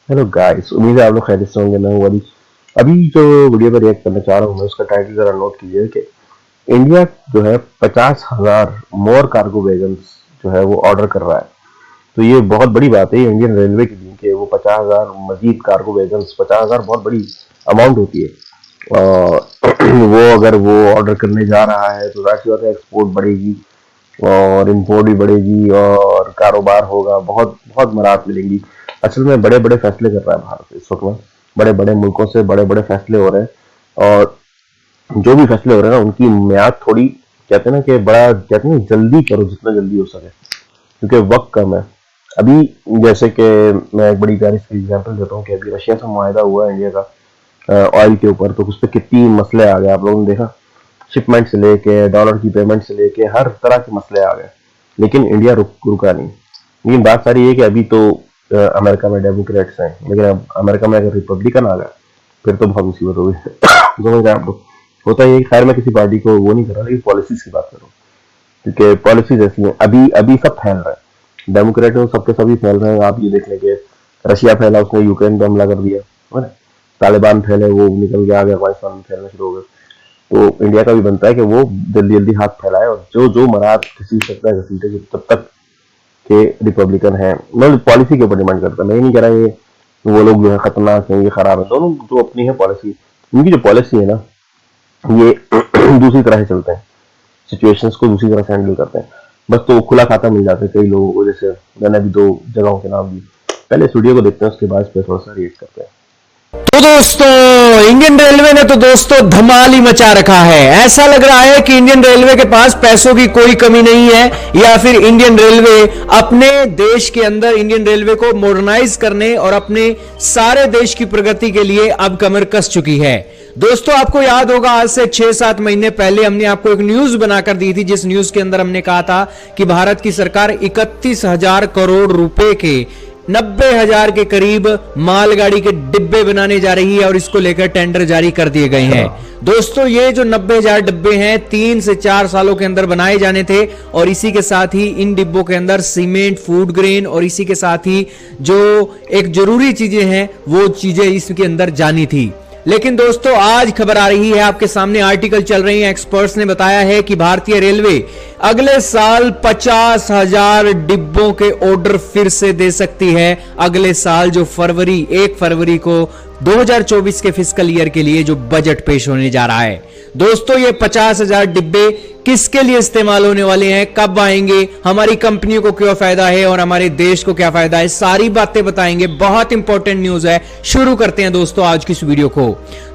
Hello guys, उम्मीद है आप लोग खैरियत से होंगे। मैं हूं वली। अभी जो वीडियो पर रिएक्ट करना चाह रहा हूँ मैं, उसका टाइटल जरा नोट कीजिए कि इंडिया जो है 50,000 मोर कार्गो वैगन्स जो है वो ऑर्डर कर रहा है। तो ये बहुत बड़ी बात है इंडियन रेलवे के लिए कि वो 50,000 मजीद कार्गो वैगन्स, 50,000 बहुत बड़ी अमाउंट होती है। और वो अगर वो ऑर्डर करने जा रहा है तो जाहिर सी बात है एक्सपोर्ट बढ़ेगी और इंपोर्ट भी बढ़ेगी और कारोबार होगा, बहुत बहुत मराहत मिलेंगी। असल में बड़े बड़े फैसले कर रहा है भारत इस वक्त में। बड़े बड़े मुल्कों से बड़े बड़े फैसले हो रहे हैं और जो भी फैसले हो रहे हैं ना उनकी म्याद थोड़ी, कहते हैं ना कि बड़ा, कहते हैं जल्दी करो जितना जल्दी हो सके, क्योंकि वक्त कम है। अभी जैसे कि मैं एक बड़ी प्यारी सी एग्जांपल देता हूँ कि अभी रशिया से मुआहदा हुआ है इंडिया का ऑयल के ऊपर, तो उस पर कितनी मसले आ गए आप लोगों ने देखा। शिपमेंट से लेके डॉलर की पेमेंट से लेके हर तरह के मसले आ गए, लेकिन इंडिया रुका नहीं। लेकिन बात सारी ये कि अभी तो अमेरिका में डेमोक्रेट्स हैं, लेकिन अब अमेरिका में अगर रिपब्लिकन आ गया फिर तो बहुत मुसीबत होगी। समझ रहे हैं आप लोग। होता है ये, खैर मैं किसी पार्टी को वो नहीं कर रहा, लेकिन पॉलिसीज की बात कर रहा हूँ, क्योंकि पॉलिसीज ऐसी हैं। अभी अभी सब फैल रहा है, डेमोक्रेट हो सबके सभी फैल रहे हैं। आप ये देख लेंगे, रशिया फैला, उसने यूक्रेन पे हमला कर दिया, है ना। तालिबान फैले, वो निकल के आ गया, पाकिस्तान में फैलना शुरू हो गए। तो इंडिया का भी बनता है कि वो जल्दी जल्दी हाथ फैलाए और जो जो मराहत घसीट सकता है घसीटे, तब तक के रिपब्लिकन है। मतलब पॉलिसी के ऊपर डिमांड करता है। मैं ये नहीं कह रहा ये वो लोग जो है खतरनाक है, ये खराब है, दोनों जो अपनी है पॉलिसी। इनकी जो पॉलिसी है ना ये दूसरी तरह से चलते हैं, सिचुएशंस को दूसरी तरह से हैंडल करते हैं। बस तो खुला खाता मिल जाता है कई लोगों को। जैसे मैंने अभी 2 जगहों के नाम दिए। पहले स्टूडियो को देखते हैं, उसके बाद इस पे थोड़ा सा रिएक्ट करते हैं। तो दोस्तों, इंडियन रेलवे ने तो दोस्तों धमाल ही मचा रखा है। ऐसा लग रहा है कि इंडियन रेलवे के पास पैसों की कोई कमी नहीं है, या फिर इंडियन रेलवे अपने देश के अंदर इंडियन रेलवे को मॉडर्नाइज करने और अपने सारे देश की प्रगति के लिए अब कमर कस चुकी है। दोस्तों, आपको याद होगा आज से 6-7 महीने पहले हमने आपको एक न्यूज बनाकर दी थी, जिस न्यूज के अंदर हमने कहा था कि भारत की सरकार 31,000 करोड़ रुपए के 90,000 के करीब मालगाड़ी के डिब्बे बनाने जा रही है और इसको लेकर टेंडर जारी कर दिए गए हैं। दोस्तों, ये जो 90,000 डिब्बे हैं 3 से 4 सालों के अंदर बनाए जाने थे, और इसी के साथ ही इन डिब्बों के अंदर सीमेंट, फूड ग्रेन और इसी के साथ ही जो एक जरूरी चीजें हैं वो चीजें इसके अंदर जानी थी। लेकिन दोस्तों, आज खबर आ रही है, आपके सामने आर्टिकल चल रही है, एक्सपर्ट्स ने बताया है कि भारतीय रेलवे अगले साल 50,000 डिब्बों के ऑर्डर फिर से दे सकती है। अगले साल जो 1 फरवरी को 2024 के फिस्कल ईयर के लिए जो बजट पेश होने जा रहा है। दोस्तों, ये 50,000 डिब्बे किसके लिए इस्तेमाल होने वाले हैं, कब आएंगे, हमारी कंपनियों को क्या फायदा है और हमारे देश को क्या फायदा है, सारी बातें बताएंगे। बहुत इंपॉर्टेंट न्यूज है। शुरू करते हैं दोस्तों आज की इस वीडियो को।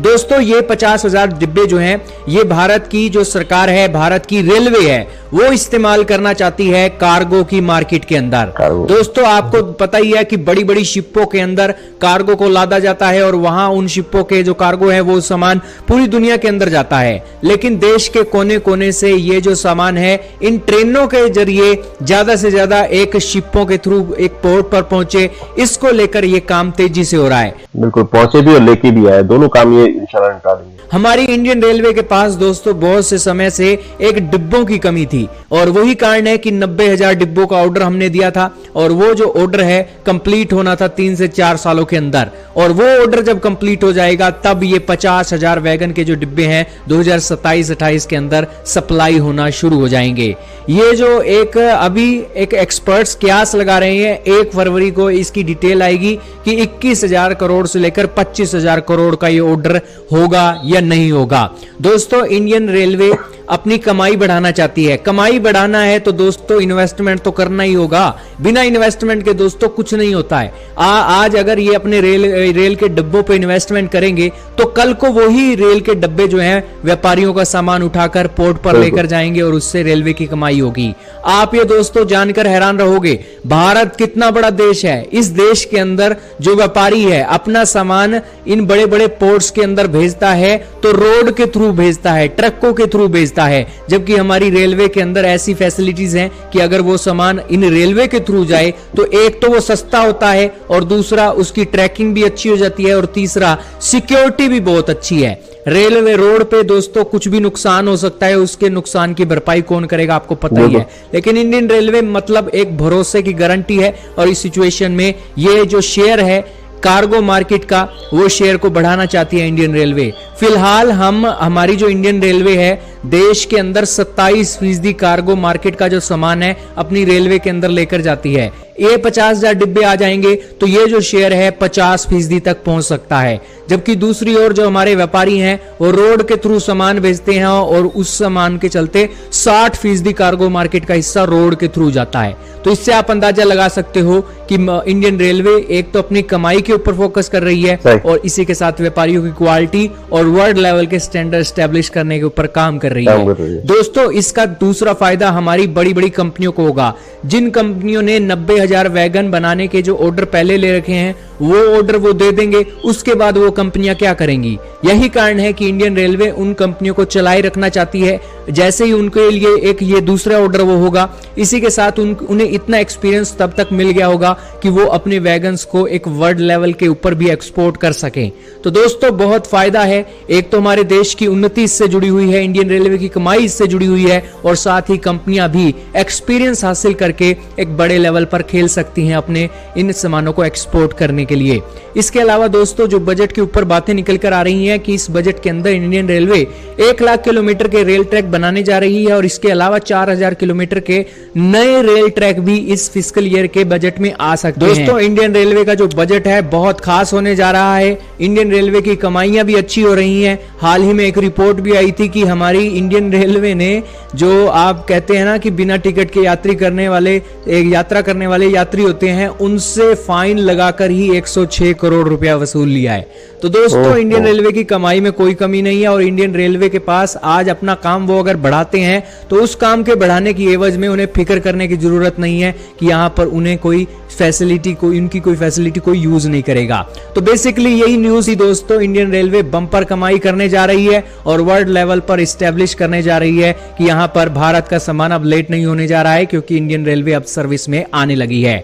दोस्तों, ये 50,000 डिब्बे जो हैं, ये भारत की जो सरकार है, भारत की रेलवे है, वो इस्तेमाल करना चाहती है कार्गो की मार्केट के अंदर। दोस्तों, आपको पता ही है कि बड़ी बड़ी शिपों के अंदर कार्गो को लादा जाता है और वहां उन शिपों के जो कार्गो है वो सामान पूरी दुनिया के अंदर जाता है। लेकिन देश के कोने कोने से ये जो सामान है इन ट्रेनों के जरिए ज्यादा से ज्यादा एक शिपों के थ्रू एक पोर्ट पर पहुंचे, इसको लेकर ये काम तेजी से हो रहा है। बिल्कुल, पहुंचे भी और लेके भी आए, दोनों काम ये इंशाल्लाह निपटा देंगे। हमारी इंडियन रेलवे के पास दोस्तों बहुत से समय से एक डिब्बों की कमी थी, और वही कारण है कि 90,000 डिब्बों का ऑर्डर हमने दिया था, और वो जो ऑर्डर है कंप्लीट होना था 3 से 4 सालों के अंदर, और वो ऑर्डर जब कंप्लीट हो जाएगा तब ये 50,000 वैगन के जो डिब्बे हैं 2027-28 के अंदर सप्लाई होना शुरू हो जाएंगे। ये जो एक अभी एक एक्सपर्ट्स कयास लगा रहे हैं 1 फरवरी को इसकी डिटेल आएगी कि 21,000 करोड़ से लेकर 25,000 करोड़ का ये ऑर्डर होगा या नहीं होगा। दोस्तों, इंडियन रेलवे अपनी कमाई बढ़ाना चाहती है। कमाई बढ़ाना है तो दोस्तों इन्वेस्टमेंट तो करना ही होगा। बिना इन्वेस्टमेंट के दोस्तों कुछ नहीं होता है। आज अगर ये अपने रेल के डब्बों पे इन्वेस्टमेंट करेंगे तो कल को वही रेल के डब्बे जो हैं व्यापारियों का सामान उठाकर पोर्ट पर लेकर जाएंगे और उससे रेलवे की कमाई होगी। आप ये दोस्तों जानकर हैरान रहोगे, भारत कितना बड़ा देश है। इस देश के अंदर जो व्यापारी है अपना सामान इन बड़े बड़े पोर्ट्स के अंदर भेजता है तो रोड के थ्रू भेजता है, ट्रकों के थ्रू भेजता है, जबकि हमारी रेलवे के अंदर ऐसी फैसिलिटीज हैं कि अगर वो सामान इन रेलवे के थ्रू जाए तो एक तो वो सस्ता होता है, और दूसरा उसकी ट्रैकिंग भी अच्छी हो जाती है, और तीसरा सिक्योरिटी भी बहुत अच्छी है। रेलवे रोड पे दोस्तों कुछ भी नुकसान हो सकता है, उसके नुकसान की भरपाई कौन करेगा आपको पता ही है। लेकिन इंडियन रेलवे मतलब एक भरोसे की गारंटी है, और इस सिचुएशन में ये जो शेयर है कार्गो मार्केट का, वो शेयर को बढ़ाना चाहती है इंडियन रेलवे। फिलहाल हमारी जो इंडियन रेलवे है देश के अंदर 27% कार्गो मार्केट का जो सामान है अपनी रेलवे के अंदर लेकर जाती है। ये 50,000 डिब्बे आ जाएंगे तो ये जो शेयर है 50% तक पहुंच सकता है। जबकि दूसरी ओर जो हमारे व्यापारी हैं वो रोड के थ्रू सामान भेजते हैं और उस सामान के चलते 60% कार्गो मार्केट का हिस्सा रोड के थ्रू जाता है। तो इससे आप अंदाजा लगा सकते हो कि इंडियन रेलवे एक तो अपनी कमाई के ऊपर फोकस कर रही है और इसी के साथ व्यापारियों की क्वालिटी और वर्ल्ड लेवल के स्टैंडर्ड स्टैब्लिश करने के ऊपर काम कर रही है। दोस्तों, इसका दूसरा फायदा हमारी बड़ी बड़ी कंपनियों को होगा। जिन कंपनियों ने 90,000 वैगन बनाने के जो ऑर्डर पहले ले रखे हैं वो ऑर्डर वो दे देंगे, उसके बाद वो कंपनियां क्या करेंगी। यही कारण है कि इंडियन रेलवे उन कंपनियों को चलाए रखना चाहती है। जैसे ही उनके लिए एक ये दूसरा ऑर्डर वो होगा, इसी के साथ उन्हें इतना एक्सपीरियंस तब तक मिल गया होगा कि वो अपने वैगन्स को एक वर्ल्ड लेवल के ऊपर भी एक्सपोर्ट कर सकें। तो दोस्तों, बहुत फायदा है। एक तो हमारे देश की उन्नति इससे जुड़ी हुई है, इंडियन रेलवे की कमाई इससे जुड़ी हुई है और साथ ही कंपनियां भी एक्सपीरियंस हासिल करके एक बड़े लेवल पर खेल सकती हैं अपने इन सामानों को एक्सपोर्ट करने के लिए। इसके अलावा दोस्तों, जो बजट के ऊपर बातें निकल कर आ रही हैं कि इस बजट के अंदर इंडियन रेलवे 1 लाख किलोमीटर के रेल ट्रैक बनाने जा रही है और इसके अलावा 4,000 किलोमीटर के नए रेल ट्रैक भी इस फिस्कल ईयर के बजट में आ सकते हैं। दोस्तों, इंडियन रेलवे का जो बजट है बहुत खास होने जा रहा है। इंडियन रेलवे की कमाइयां भी अच्छी हो रही हैं। हाल ही में एक रिपोर्ट भी आई थी कि हमारी इंडियन रेलवे ने, जो आप कहते हैं ना कि बिना टिकट के यात्रा करने वाले यात्री होते हैं, उनसे फाइन लगाकर ही 106 करोड़ रुपया वसूल लिया है। तो दोस्तों, इंडियन रेलवे की कमाई में कोई कमी नहीं है और इंडियन रेलवे के पास आज अपना काम वो अगर बढ़ाते हैं तो उस काम के बढ़ाने की एवज में उन्हें फिक्र करने की जरूरत नहीं है कि यहां पर उन्हें कोई फैसिलिटी कोई यूज नहीं करेगा। तो बेसिकली यही न्यूज ही दोस्तों, इंडियन रेलवे बम्पर कमाई करने जा रही है और वर्ल्ड लेवल पर इस्टेब्लिश करने जा रही है कि यहां पर भारत का सामान अब लेट नहीं होने जा रहा है, क्योंकि इंडियन रेलवे अब सर्विस में आने लगी है।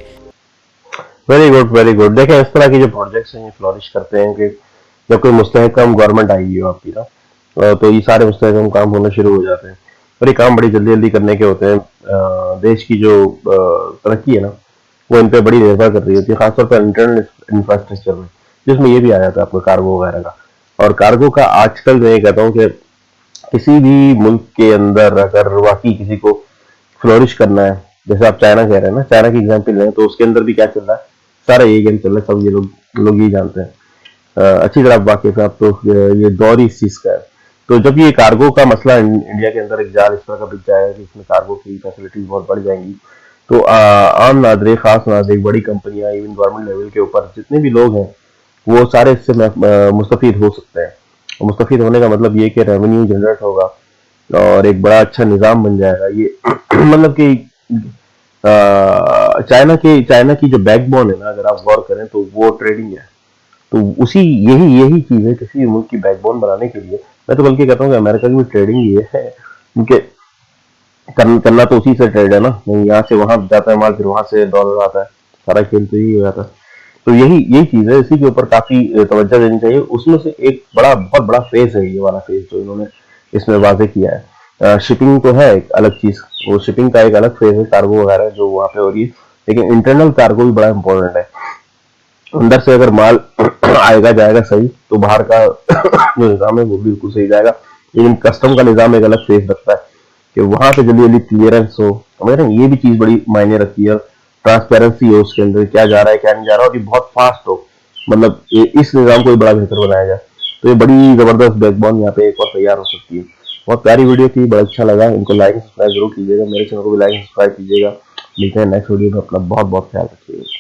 Very good, very good. देखें, इस तरह के जो प्रोजेक्ट्स हैं ये फ्लोरिश करते हैं कि जब कोई मुस्तहकम गवर्नमेंट आई हो आपकी ना, तो ये सारे मुस्तहकम काम होना शुरू हो जाते हैं और ये काम बड़ी जल्दी जल्दी करने के होते हैं। देश की जो तरक्की है ना वो इन पे बड़ी निर्भर कर रही होती है, खासतौर पर इंटरनल इंफ्रास्ट्रक्चर में, जिसमें ये भी आ जाता है आपका कार्गो वगैरह का। और कार्गो का आजकल मैं ये कहता हूँ कि किसी भी मुल्क के अंदर अगर वाकई किसी को फ्लोरिश करना है, जैसे आप चाइना कह रहे हैं ना, चाइना की एग्जाम्पल लें तो उसके अंदर भी क्या चल रहा है, सारा यही गेम चल रहा है, सब ये लोग ये जानते हैं अच्छी तरह वाकिफ है आप। तो ये दौर ही इस चीज का है। तो जब ये कार्गो का मसला इंडिया के अंदर एक जाल इस तरह का बिक जाएगा कि इसमें कार्गो की फैसिलिटीज बहुत बढ़ जाएंगी, तो आम नागरिक, खास नागरिक, बड़ी कंपनियां, इवन गवर्नमेंट लेवल के ऊपर जितने भी लोग हैं वो सारे इससे मुस्तफीद हो सकते हैं। और मुस्तफीद होने का मतलब ये कि रेवेन्यू जनरेट होगा और एक बड़ा अच्छा निज़ाम बन जाएगा। ये मतलब कि चाइना की जो बैकबोन है ना, अगर आप गौर करें तो वो ट्रेडिंग है। तो उसी यही चीज है किसी मुल्क की बैकबोन बनाने के लिए। मैं तो बल्कि कहता हूँ कि अमेरिका की भी ट्रेडिंग ये है, क्योंकि करना तो उसी से ट्रेड है ना, नहीं यहाँ से वहां जाता है माल, फिर वहां से डॉलर आता है, सारा खेल तो यही हो जाता है। तो यही चीज है, इसी के ऊपर काफी तवज्जो देनी चाहिए। उसमें से एक बहुत बड़ा फेज है ये वाला फेज जो इन्होंने इसमें वाजे किया है। शिपिंग तो है एक अलग चीज, वो शिपिंग का एक अलग फेज है, कार्गो वगैरह जो वहां पे हो रही है, लेकिन इंटरनल कार्गो भी बड़ा इंपॉर्टेंट है। अंदर से अगर माल आएगा जाएगा सही तो बाहर का जो निजाम है वो भी बिल्कुल सही जाएगा। लेकिन कस्टम का निजाम एक अलग फेज रखता है कि वहां पे जल्दी जल्दी क्लियरेंस हो, ये भी चीज बड़ी मायने रखती है। ट्रांसपेरेंसी हो उसके अंदर, क्या जा रहा है क्या नहीं जा रहा, और ये बहुत फास्ट हो, मतलब इस निजाम को बड़ा बेहतर बनाया जाए। तो ये बड़ी जबरदस्त बैकबोन यहाँ पे एक और तैयार हो सकती है। बहुत प्यारी वीडियो थी, बड़ा अच्छा लगा। इनको लाइक सब्सक्राइब जरूर कीजिएगा, मेरे चैनल को भी लाइक सब्सक्राइब कीजिएगा। मिलते हैं नेक्स्ट वीडियो में, अपना बहुत बहुत ख्याल रखिएगा।